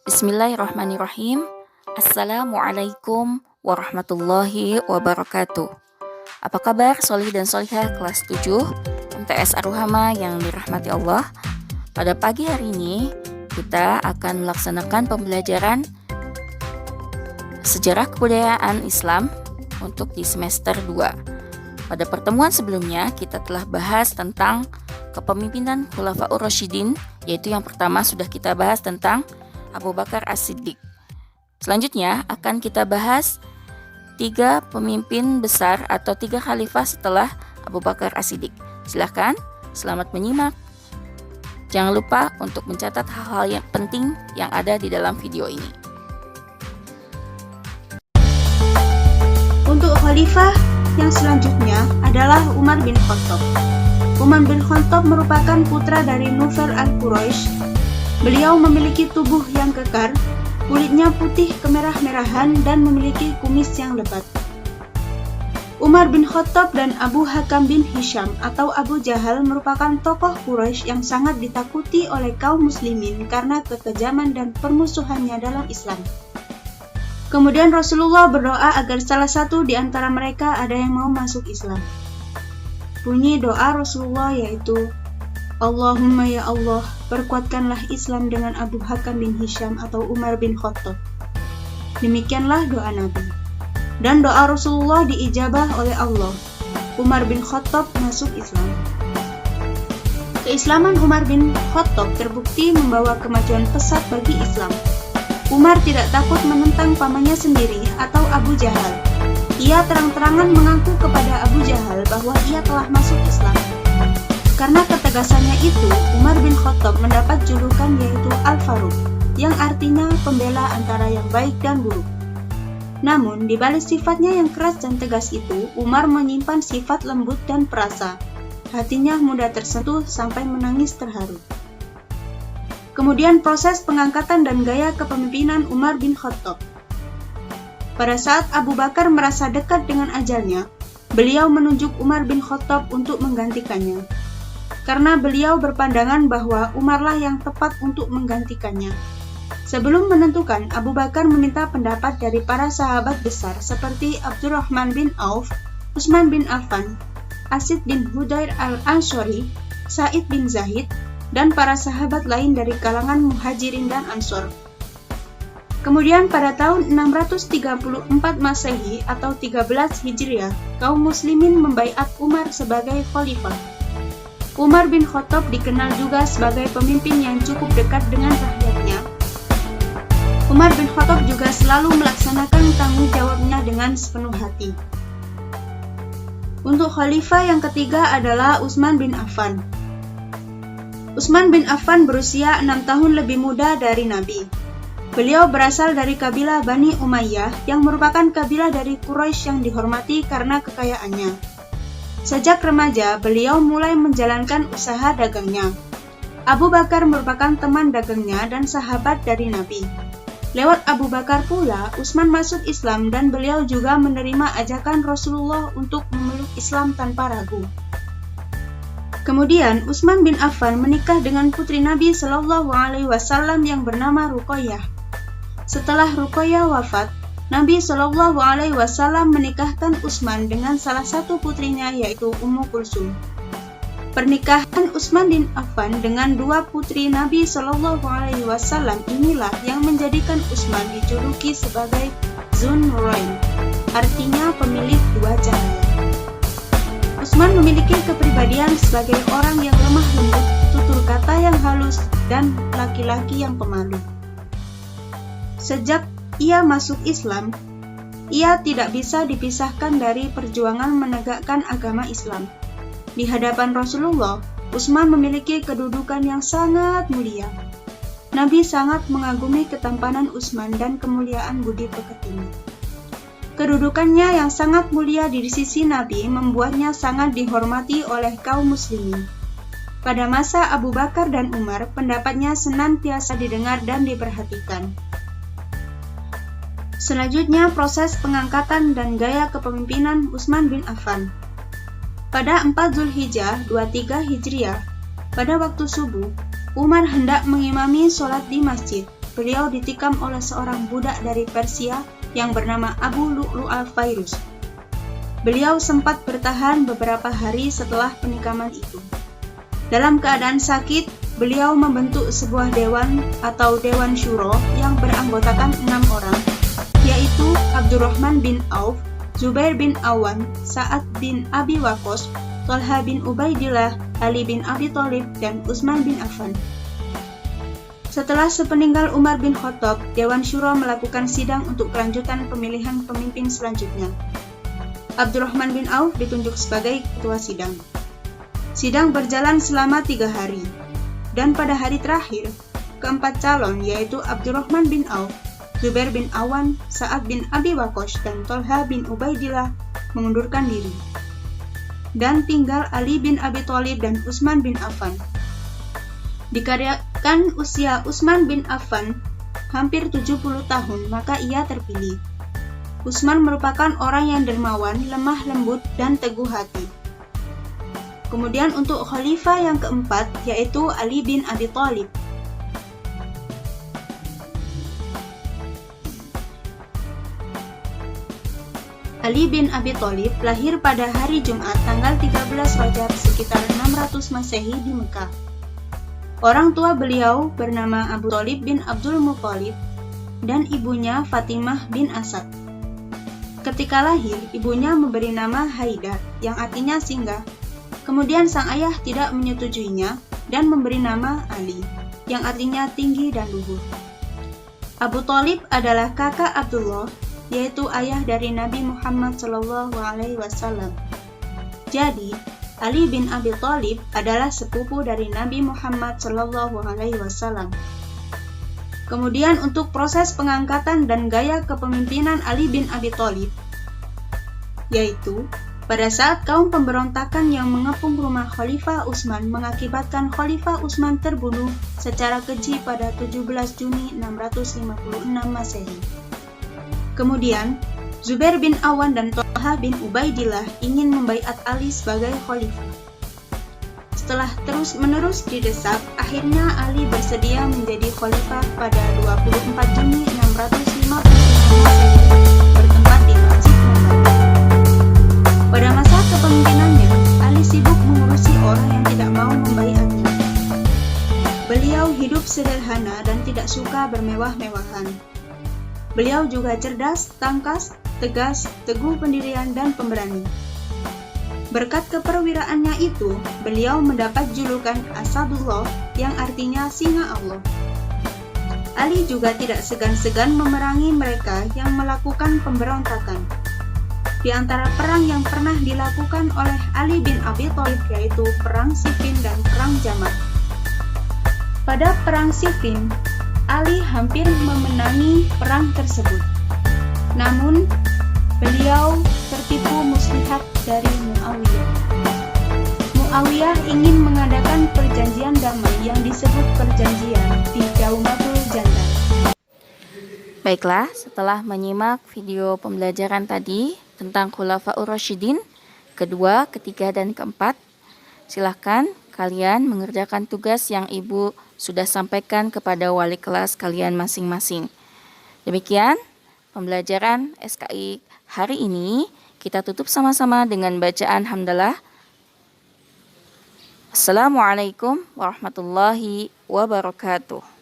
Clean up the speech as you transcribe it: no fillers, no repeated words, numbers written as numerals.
Bismillahirrahmanirrahim. Assalamualaikum warahmatullahi wabarakatuh. Apa kabar solih dan solihah kelas 7 MTS Ar-Ruhama yang dirahmati Allah? Pada pagi hari ini kita akan melaksanakan pembelajaran Sejarah Kebudayaan Islam untuk di semester 2. Pada pertemuan sebelumnya kita telah bahas tentang kepemimpinan Khulafaur Rasyidin, yaitu yang pertama sudah kita bahas tentang Abu Bakar As-Siddiq. Selanjutnya akan kita bahas 3 pemimpin besar atau 3 khalifah setelah Abu Bakar As-Siddiq. Silahkan, selamat menyimak. Jangan lupa untuk mencatat hal-hal yang penting yang ada di dalam video ini. Untuk khalifah yang selanjutnya adalah Umar bin Khattab. Umar bin Khattab merupakan putra dari Nufail al-Quraisy. Beliau memiliki tubuh yang kekar, kulitnya putih kemerah-merahan dan memiliki kumis yang lebat. Umar bin Khattab dan Abu Hakam bin Hisham atau Abu Jahal merupakan tokoh Quraisy yang sangat ditakuti oleh kaum muslimin karena kekejaman dan permusuhannya dalam Islam. Kemudian Rasulullah berdoa agar salah satu di antara mereka ada yang mau masuk Islam. Bunyi doa Rasulullah yaitu, Allahumma ya Allah, perkuatkanlah Islam dengan Abu Hakam bin Hisham atau Umar bin Khattab. Demikianlah doa Nabi. Dan doa Rasulullah diijabah oleh Allah. Umar bin Khattab masuk Islam. Keislaman Umar bin Khattab terbukti membawa kemajuan pesat bagi Islam. Umar tidak takut menentang pamannya sendiri atau Abu Jahal. Ia terang-terangan mengaku kepada Abu Jahal bahwa ia telah masuk Islam. Karena ketegasannya itu, Umar bin Khattab mendapat julukan yaitu Al-Faruq, yang artinya pembela antara yang baik dan buruk. Namun, di balik sifatnya yang keras dan tegas itu, Umar menyimpan sifat lembut dan perasa. Hatinya mudah tersentuh sampai menangis terharu. Kemudian proses pengangkatan dan gaya kepemimpinan Umar bin Khattab. Pada saat Abu Bakar merasa dekat dengan ajalnya, beliau menunjuk Umar bin Khattab untuk menggantikannya. Karena beliau berpandangan bahwa Umarlah yang tepat untuk menggantikannya. Sebelum menentukan, Abu Bakar meminta pendapat dari para sahabat besar seperti Abdurrahman bin Auf, Utsman bin Affan, Asid bin Hudair al-Anshari, Sa'id bin Zaid, dan para sahabat lain dari kalangan Muhajirin dan Ansor. Kemudian pada tahun 634 Masehi atau 13 Hijriah, kaum muslimin membaiat Umar sebagai khalifah. Umar bin Khattab dikenal juga sebagai pemimpin yang cukup dekat dengan rakyatnya. Umar bin Khattab juga selalu melaksanakan tanggung jawabnya dengan sepenuh hati. Untuk khalifah yang ketiga adalah Utsman bin Affan. Utsman bin Affan berusia 6 tahun lebih muda dari Nabi. Beliau berasal dari kabilah Bani Umayyah yang merupakan kabilah dari Quraisy yang dihormati karena kekayaannya. Sejak remaja, beliau mulai menjalankan usaha dagangnya. Abu Bakar merupakan teman dagangnya dan sahabat dari Nabi. Lewat Abu Bakar pula, Utsman masuk Islam dan beliau juga menerima ajakan Rasulullah untuk memeluk Islam tanpa ragu. Kemudian, Utsman bin Affan menikah dengan putri Nabi Shallallahu Alaihi Wasallam yang bernama Ruqayyah. Setelah Ruqayyah wafat, Nabi Shallallahu Alaihi Wasallam menikahkan Utsman dengan salah satu putrinya yaitu Ummu Kulsum. Pernikahan Utsman bin Affan dengan 2 putri Nabi Shallallahu Alaihi Wasallam inilah yang menjadikan Utsman dijuluki sebagai Dzun Nurain, artinya pemilik 2 cahaya. Utsman memiliki kepribadian sebagai orang yang lemah lembut, tutur kata yang halus, dan laki-laki yang pemalu. Sejak ia masuk Islam, ia tidak bisa dipisahkan dari perjuangan menegakkan agama Islam. Di hadapan Rasulullah, Utsman memiliki kedudukan yang sangat mulia. Nabi sangat mengagumi ketampanan Utsman dan kemuliaan budi pekertinya. Kedudukannya yang sangat mulia di sisi Nabi membuatnya sangat dihormati oleh kaum muslimin. Pada masa Abu Bakar dan Umar, pendapatnya senantiasa didengar dan diperhatikan. Selanjutnya, proses pengangkatan dan gaya kepemimpinan Utsman bin Affan. Pada 4 Zulhijjah 23 Hijriah, pada waktu subuh, Umar hendak mengimami sholat di masjid. beliau ditikam oleh seorang budak dari Persia yang bernama Abu Lu'lu' al-Fairuz. Beliau sempat bertahan beberapa hari setelah penikaman itu. Dalam keadaan sakit, beliau membentuk sebuah dewan atau Dewan Syuro yang beranggotakan 6 orang, yaitu Abdurrahman bin Auf, Zubair bin Awan, Sa'ad bin Abi Waqqas, Thalha bin Ubaidillah, Ali bin Abi Thalib, dan Utsman bin Affan. Setelah sepeninggal Umar bin Khattab, Dewan Syuro melakukan sidang untuk kelanjutan pemilihan pemimpin selanjutnya. Abdurrahman bin Auf ditunjuk sebagai ketua sidang. Sidang berjalan selama 3 hari, dan pada hari terakhir, keempat calon yaitu Abdurrahman bin Auf, Zubair bin Awan, Sa'ad bin Abi Waqqas, dan Thalha bin Ubaidillah mengundurkan diri. Dan tinggal Ali bin Abi Thalib dan Utsman bin Affan. Dikarenakan usia Utsman bin Affan hampir 70 tahun, maka ia terpilih. Utsman merupakan orang yang dermawan, lemah lembut, dan teguh hati. Kemudian untuk khalifah yang keempat, yaitu Ali bin Abi Thalib. Ali bin Abi Thalib lahir pada hari Jumat tanggal 13 Rajab sekitar 600 Masehi di Mekah. Orang tua beliau bernama Abu Thalib bin Abdul Muthalib dan ibunya Fatimah bin Asad. Ketika lahir, ibunya memberi nama Haidar, yang artinya singgah. Kemudian sang ayah tidak menyetujuinya dan memberi nama Ali, yang artinya tinggi dan luhur. Abu Thalib adalah kakak Abdullah, yaitu ayah dari Nabi Muhammad SAW. Jadi, Ali bin Abi Thalib adalah sepupu dari Nabi Muhammad SAW. Kemudian untuk proses pengangkatan dan gaya kepemimpinan Ali bin Abi Thalib, yaitu pada saat kaum pemberontakan yang mengepung rumah Khalifah Utsman mengakibatkan Khalifah Utsman terbunuh secara keji pada 17 Juni 656 Masehi. Kemudian, Zubair bin Awan dan Thalha bin Ubaidillah ingin membaiat Ali sebagai khalifah. Setelah terus-menerus didesak, akhirnya Ali bersedia menjadi khalifah pada 24 Juni 655 Masehi, bertempat di Masjid Nabawi. Pada masa kepemimpinannya, Ali sibuk mengurusi orang yang tidak mau membaiatnya. Beliau hidup sederhana dan tidak suka bermewah-mewahan. Beliau juga cerdas, tangkas, tegas, teguh pendirian, dan pemberani. Berkat keperwiraannya itu, beliau mendapat julukan Asadullah yang artinya singa Allah. Ali juga tidak segan-segan memerangi mereka yang melakukan pemberontakan. Di antara perang yang pernah dilakukan oleh Ali bin Abi Thalib yaitu Perang Siffin dan Perang Jamal. Pada Perang Siffin, Ali hampir memenangi perang tersebut. Namun, beliau tertipu muslihat dari Muawiyah. Muawiyah ingin mengadakan perjanjian damai yang disebut perjanjian di Daumatul Jandal. Baiklah, setelah menyimak video pembelajaran tadi tentang Khulafaur Rasyidin, kedua, ketiga, dan keempat, silahkan kalian mengerjakan tugas yang Ibu sudah sampaikan kepada wali kelas kalian masing-masing. Demikian pembelajaran SKI hari ini. Kita tutup sama-sama dengan bacaan hamdalah. Assalamualaikum warahmatullahi wabarakatuh.